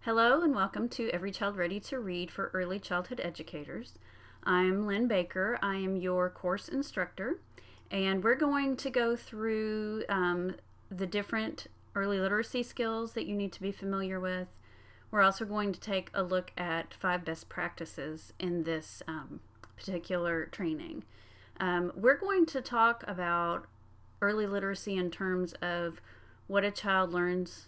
Hello and welcome to Every Child Ready to Read for Early Childhood Educators. I'm Lynn Baker. I am your course instructor, and we're going to go through the different early literacy skills that you need to be familiar with. We're also going to take a look at 5 best practices in this particular training. We're going to talk about early literacy in terms of what a child learns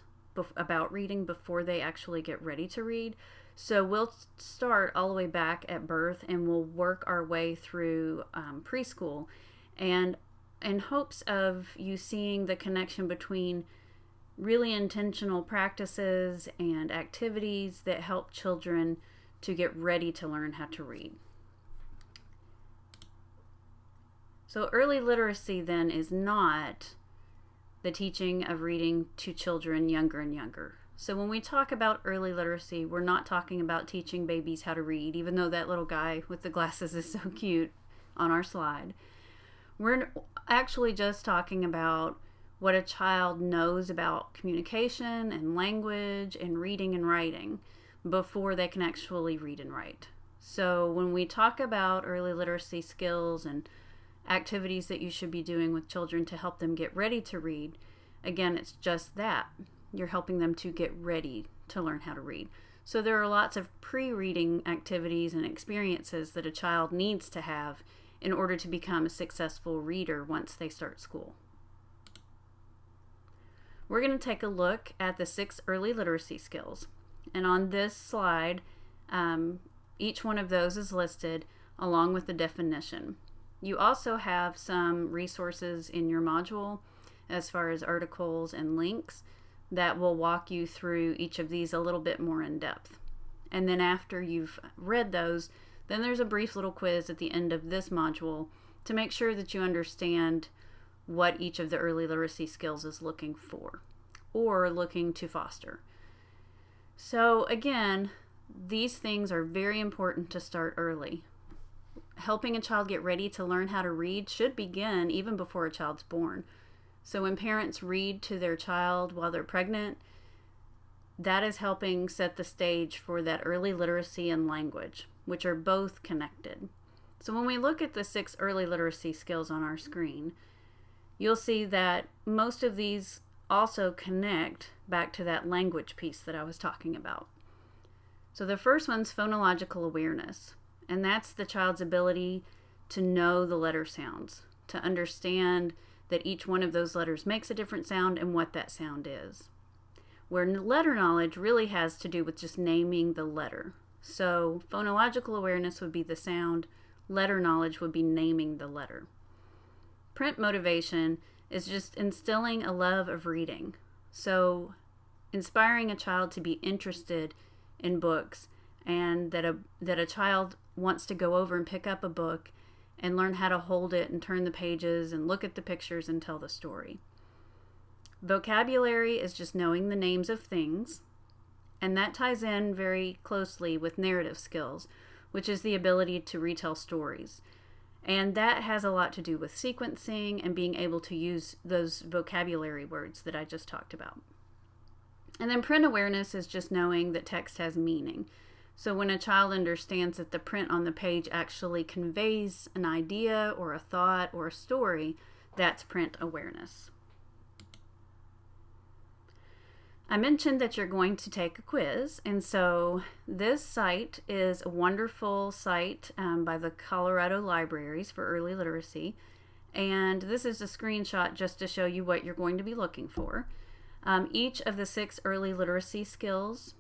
about reading before they actually get ready to read. So we'll start all the way back at birth and we'll work our way through preschool, and in hopes of you seeing the connection between really intentional practices and activities that help children to get ready to learn how to read. So early literacy then is not the teaching of reading to children younger and younger. So when we talk about early literacy, we're not talking about teaching babies how to read, even though that little guy with the glasses is so cute on our slide. We're actually just talking about what a child knows about communication and language and reading and writing before they can actually read and write. So when we talk about early literacy skills and activities that you should be doing with children to help them get ready to read, again, it's just that. You're helping them to get ready to learn how to read. So there are lots of pre-reading activities and experiences that a child needs to have in order to become a successful reader once they start school. We're going to take a look at the 6 early literacy skills. And on this slide, each one of those is listed along with the definition. You also have some resources in your module as far as articles and links that will walk you through each of these a little bit more in depth. And then after you've read those, then there's a brief little quiz at the end of this module to make sure that you understand what each of the early literacy skills is looking for or looking to foster. So again, these things are very important to start early. Helping a child get ready to learn how to read should begin even before a child's born. So when parents read to their child while they're pregnant, that is helping set the stage for that early literacy and language, which are both connected. So when we look at the 6 early literacy skills on our screen, you'll see that most of these also connect back to that language piece that I was talking about. So the first one's phonological awareness. And that's the child's ability to know the letter sounds, to understand that each one of those letters makes a different sound and what that sound is. Where letter knowledge really has to do with just naming the letter. So phonological awareness would be the sound, letter knowledge would be naming the letter. Print motivation is just instilling a love of reading. So inspiring a child to be interested in books, and that a child wants to go over and pick up a book and learn how to hold it and turn the pages and look at the pictures and tell the story. Vocabulary is just knowing the names of things, and that ties in very closely with narrative skills, which is the ability to retell stories. And that has a lot to do with sequencing and being able to use those vocabulary words that I just talked about. And then print awareness is just knowing that text has meaning. So when a child understands that the print on the page actually conveys an idea or a thought or a story, that's print awareness. I mentioned that you're going to take a quiz, and so this site is a wonderful site by the Colorado Libraries for Early Literacy, and this is a screenshot just to show you what you're going to be looking for. Each of the 6 early literacy skills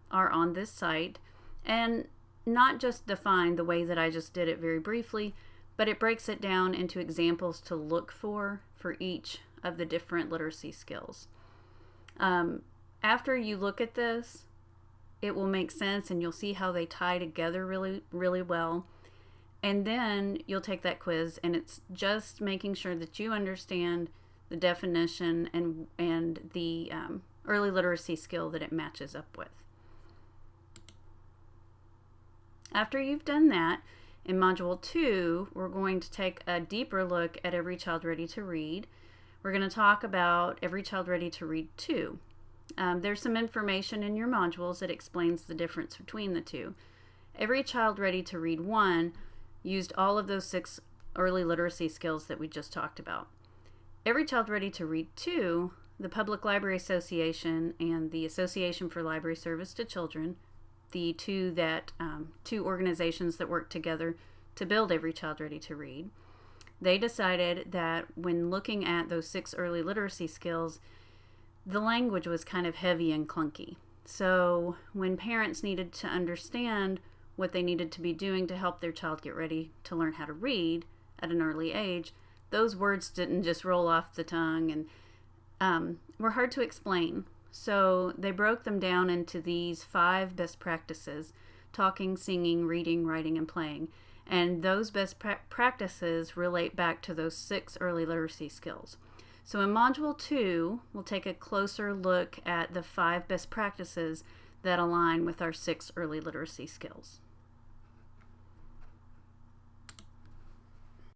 are on this site, and not just defined the way that I just did it very briefly, but it breaks it down into examples to look for each of the different literacy skills. After you look at this, it will make sense and you'll see how they tie together really, really well. And then you'll take that quiz, and it's just making sure that you understand the definition and the early literacy skill that it matches up with. After you've done that, in Module 2, we're going to take a deeper look at Every Child Ready to Read. We're going to talk about Every Child Ready to Read 2. There's some information in your modules that explains the difference between the two. Every Child Ready to Read 1 used all of those 6 early literacy skills that we just talked about. Every Child Ready to Read 2, the Public Library Association and the Association for Library Service to Children, the two organizations that work together to build Every Child Ready to Read, they decided that when looking at those 6 early literacy skills, the language was kind of heavy and clunky. So when parents needed to understand what they needed to be doing to help their child get ready to learn how to read at an early age, those words didn't just roll off the tongue and were hard to explain. So they broke them down into these 5 best practices: talking, singing, reading, writing, and playing. And those best practices relate back to those 6 early literacy skills. So in Module 2, we'll take a closer look at the 5 best practices that align with our 6 early literacy skills.